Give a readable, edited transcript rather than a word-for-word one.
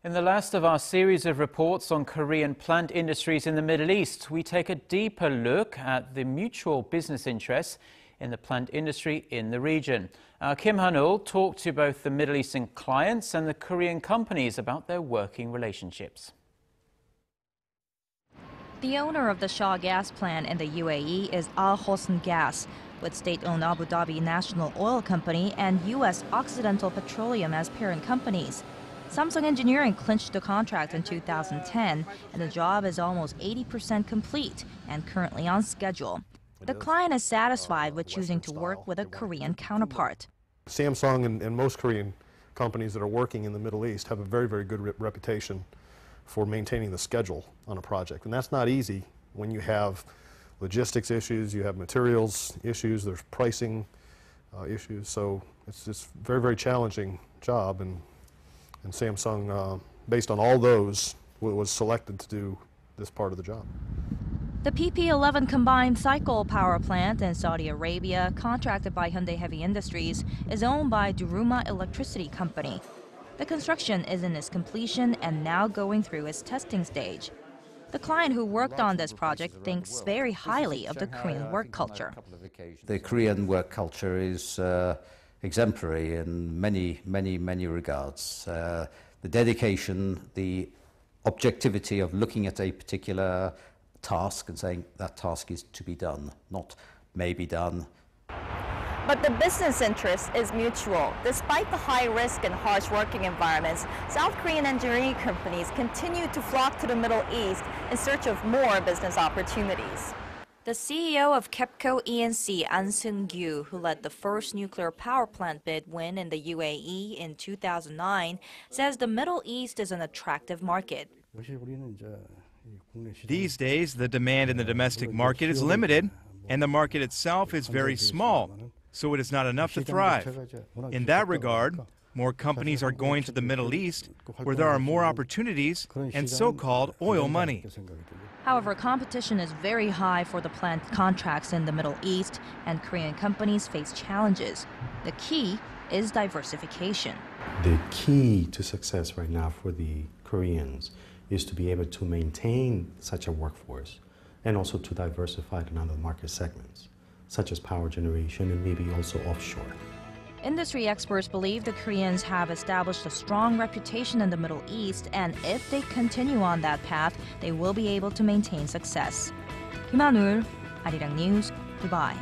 In the last of our series of reports on Korean plant industries in the Middle East, we take a deeper look at the mutual business interests in the plant industry in the region. Kim Han-ul talked to both the Middle Eastern clients and the Korean companies about their working relationships. The owner of the Shah gas plant in the UAE is Hosn Gas, with state-owned Abu Dhabi National Oil Company and U.S. Occidental Petroleum as parent companies. Samsung Engineering clinched the contract in 2010, and the job is almost 80% complete and currently on schedule. The client is satisfied with choosing to work with a Korean counterpart. Samsung and most Korean companies that are working in the Middle East have a very, very good reputation for maintaining the schedule on a project. And that's not easy when you have logistics issues, you have materials issues, there's pricing issues. So it's a very, very challenging job. And Samsung, based on all those, was selected to do this part of the job. The PP11 combined cycle power plant in Saudi Arabia, contracted by Hyundai Heavy Industries, is owned by Duruma Electricity Company. The construction is in its completion and now going through its testing stage. The client who worked on this project thinks very highly of the Korean work culture. The Korean work culture is exemplary in many regards. The dedication, the objectivity of looking at a particular task and saying that task is to be done, not may be done. But the business interest is mutual. Despite the high risk and harsh working environments, South Korean engineering companies continue to flock to the Middle East in search of more business opportunities. The CEO of KEPCO E&C, An Seung-gyu, who led the first nuclear power plant bid win in the UAE in 2009, says the Middle East is an attractive market. These days, the demand in the domestic market is limited, and the market itself is very small, so it is not enough to thrive. In that regard, more companies are going to the Middle East, where there are more opportunities and so-called oil money. However, competition is very high for the plant contracts in the Middle East, and Korean companies face challenges. The key is diversification. The key to success right now for the Koreans is to be able to maintain such a workforce and also to diversify in other market segments, such as power generation and maybe also offshore. Industry experts believe the Koreans have established a strong reputation in the Middle East, and if they continue on that path, they will be able to maintain success. Kim Han-ul, Arirang News, Dubai.